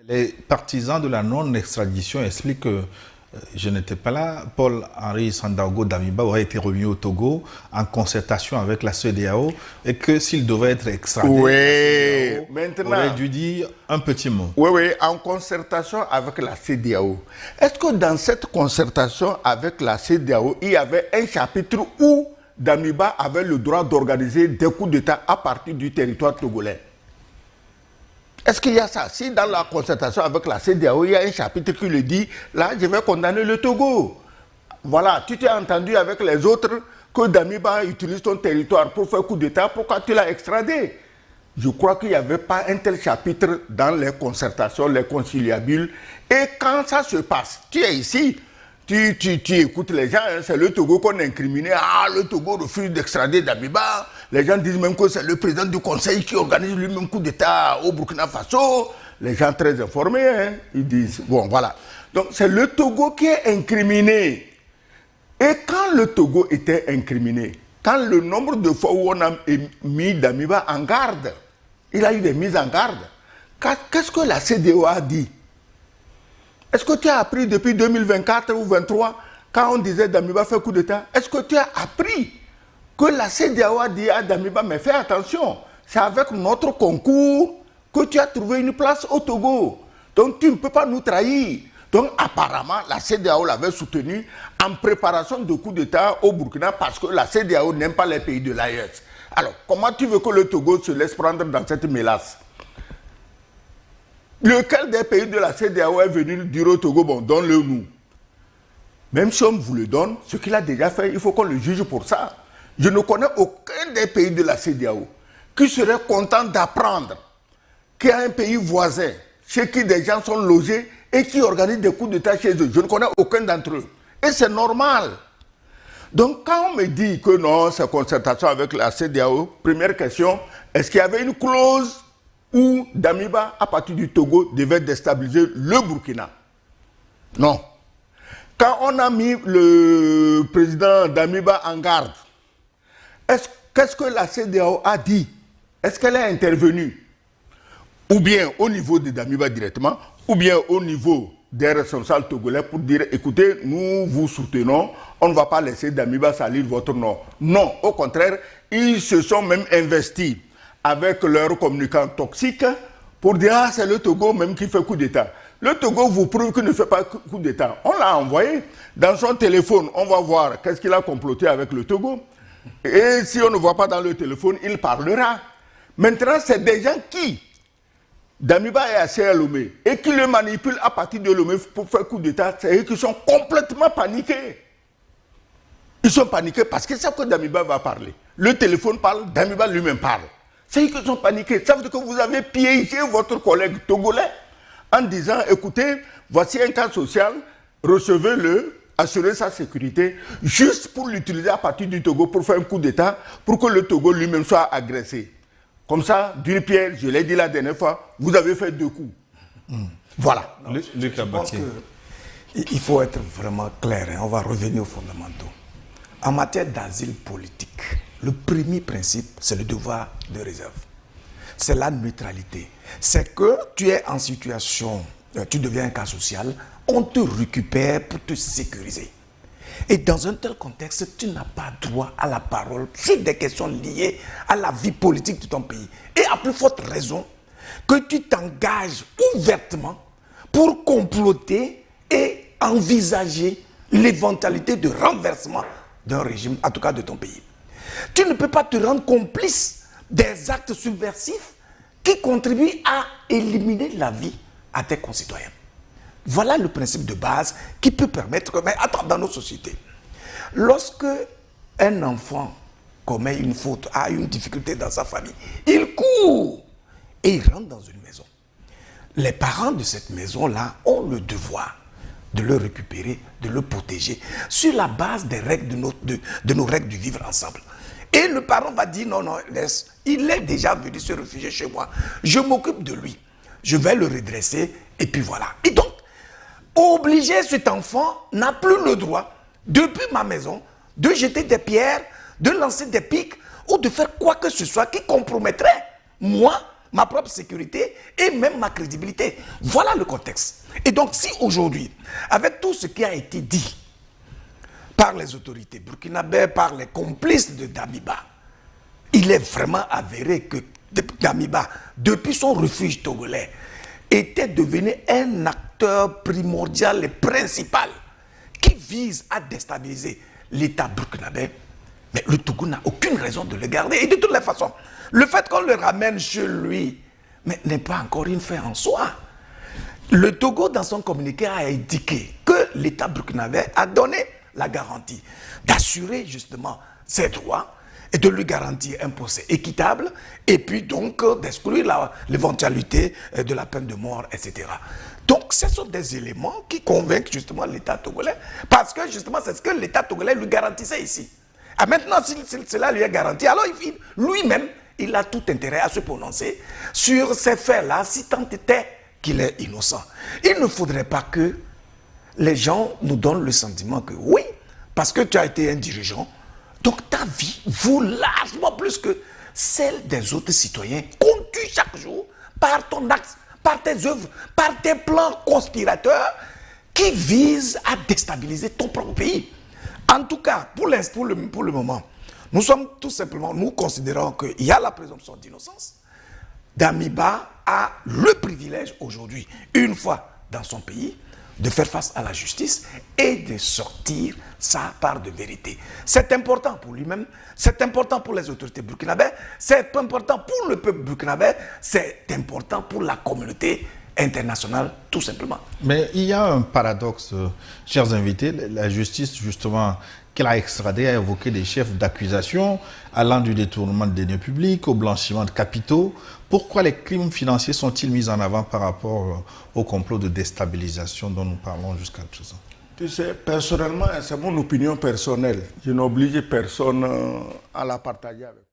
Les partisans de la non-extradition expliquent que je n'étais pas là. Paul-Henri Sandaogo Damiba aurait été remis au Togo en concertation avec la CEDEAO et que s'il devait être extradé, oui, maintenant, aurait dû dire un petit mot. Oui, oui, en concertation avec la CEDEAO. Est-ce que dans cette concertation avec la CEDEAO, il y avait un chapitre où Damiba avait le droit d'organiser des coups d'État à partir du territoire togolais? Est-ce qu'il y a ça? Si dans la concertation avec la CEDEAO, il y a un chapitre qui le dit, là, je vais condamner le Togo. Voilà, tu t'es entendu avec les autres que Damiba utilise ton territoire pour faire coup d'État, pourquoi tu l'as extradé? Je crois qu'il n'y avait pas un tel chapitre dans les concertations, les conciliabules. Et quand ça se passe, tu es ici, tu écoutes les gens, hein, c'est le Togo qu'on a incriminé. Ah, le Togo refuse d'extrader Damiba. Les gens disent même que c'est le président du conseil qui organise lui-même coup d'État au Burkina Faso. Les gens très informés, hein, ils disent, bon voilà. Donc c'est le Togo qui est incriminé. Et quand le Togo était incriminé, quand le nombre de fois où on a mis Damiba en garde, il a eu des mises en garde. Qu'est-ce que la CEDEAO a dit? Est-ce que tu as appris depuis 2024 ou 2023, quand on disait Damiba fait coup d'État, est-ce que tu as appris que la CEDEAO a dit à Damiba, mais fais attention, c'est avec notre concours que tu as trouvé une place au Togo. Donc tu ne peux pas nous trahir. Donc apparemment, la CEDEAO l'avait soutenu en préparation de coup d'État au Burkina parce que la CEDEAO n'aime pas les pays de l'AES. Alors, comment tu veux que le Togo se laisse prendre dans cette mélasse? Lequel des pays de la CEDEAO est venu dire au Togo, bon, donne-le nous. Même si on vous le donne, ce qu'il a déjà fait, il faut qu'on le juge pour ça. Je ne connais aucun des pays de la CEDEAO qui serait content d'apprendre qu'il y a un pays voisin chez qui des gens sont logés et qui organisent des coups d'État chez eux. Je ne connais aucun d'entre eux. Et c'est normal. Donc quand on me dit que non, c'est concertation avec la CEDEAO, première question, est-ce qu'il y avait une clause où Damiba, à partir du Togo, devait déstabiliser le Burkina? Non. Quand on a mis le président Damiba en garde, qu'est-ce que la CEDEAO a dit? Est-ce qu'elle est intervenue? Ou bien au niveau de Damiba directement, ou bien au niveau des responsables togolais pour dire, écoutez, nous vous soutenons, on ne va pas laisser Damiba salir votre nom. Non, au contraire, ils se sont même investis avec leurs communicants toxiques pour dire, ah, c'est le Togo même qui fait coup d'État. Le Togo vous prouve qu'il ne fait pas coup d'État. On l'a envoyé dans son téléphone, on va voir qu'est-ce qu'il a comploté avec le Togo. Et si on ne voit pas dans le téléphone, il parlera. Maintenant, c'est des gens qui, Damiba est assis à Lomé, et qui le manipulent à partir de Lomé pour faire coup d'État, c'est eux qui sont complètement paniqués. Ils sont paniqués parce qu'ils savent que Damiba va parler. Le téléphone parle, Damiba lui-même parle. C'est eux qui sont paniqués. Ça veut dire que vous avez piégé votre collègue togolais en disant, écoutez, voici un cas social, recevez-le, assurez sa sécurité, juste pour l'utiliser à partir du Togo pour faire un coup d'État, pour que le Togo lui-même soit agressé. Comme ça, d'une pierre, je l'ai dit la dernière fois, vous avez fait 2 coups. Voilà. Je pense qu'il faut être vraiment clair, hein. On va revenir aux fondamentaux. En matière d'asile politique, le premier principe, c'est le devoir de réserve. C'est la neutralité. C'est que tu es en situation, tu deviens un cas social, on te récupère pour te sécuriser. Et dans un tel contexte, tu n'as pas droit à la parole sur des questions liées à la vie politique de ton pays. Et à plus forte raison que tu t'engages ouvertement pour comploter et envisager l'éventualité de renversement d'un régime, en tout cas de ton pays. Tu ne peux pas te rendre complice des actes subversifs qui contribuent à éliminer la vie à tes concitoyens. Voilà le principe de base qui peut permettre que, mais attends, dans nos sociétés, lorsque un enfant commet une faute, a une difficulté dans sa famille, il court et il rentre dans une maison. Les parents de cette maison-là ont le devoir de le récupérer, de le protéger, sur la base des règles de nos règles du vivre ensemble. Et le parent va dire, non, non, laisse, il est déjà venu se réfugier chez moi, je m'occupe de lui, je vais le redresser, et puis voilà. Et donc, obliger cet enfant n'a plus le droit, depuis ma maison, de jeter des pierres, de lancer des pics, ou de faire quoi que ce soit qui compromettrait, moi, ma propre sécurité et même ma crédibilité. Voilà le contexte. Et donc si aujourd'hui, avec tout ce qui a été dit par les autorités burkinabées, par les complices de Damiba, il est vraiment avéré que Damiba, depuis son refuge togolais, était devenu un acteur primordial et principal qui vise à déstabiliser l'État burkinabé. Mais le Togo n'a aucune raison de le garder. Et de toutes les façons, le fait qu'on le ramène chez lui n'est pas encore une fin en soi. Le Togo, dans son communiqué, a indiqué que l'État burkinabé a donné la garantie d'assurer justement ses droits et de lui garantir un procès équitable et puis donc d'exclure l'éventualité de la peine de mort, etc. Donc ce sont des éléments qui convainquent justement l'État togolais parce que justement c'est ce que l'État togolais lui garantissait ici. Ah, maintenant, si cela lui est garanti, alors lui-même, il a tout intérêt à se prononcer sur ces faits-là, si tant était qu'il est innocent. Il ne faudrait pas que les gens nous donnent le sentiment que oui, parce que tu as été un dirigeant, donc ta vie vaut largement plus que celle des autres citoyens qu'on tue chaque jour par ton axe, par tes œuvres, par tes plans conspirateurs qui visent à déstabiliser ton propre pays. En tout cas, pour le moment, nous considérons qu'il y a la présomption d'innocence. Damiba a le privilège aujourd'hui, une fois dans son pays, de faire face à la justice et de sortir sa part de vérité. C'est important pour lui-même, c'est important pour les autorités burkinabées, c'est important pour le peuple burkinabé, c'est important pour la communauté internationale, tout simplement. Mais il y a un paradoxe, chers invités. La justice, justement, qu'elle a extradé, a évoqué des chefs d'accusation allant du détournement de deniers publics au blanchiment de capitaux. Pourquoi les crimes financiers sont-ils mis en avant par rapport au complot de déstabilisation dont nous parlons jusqu'à présent? Tu sais, personnellement, c'est mon opinion personnelle. Je n'oblige personne à la partager avec.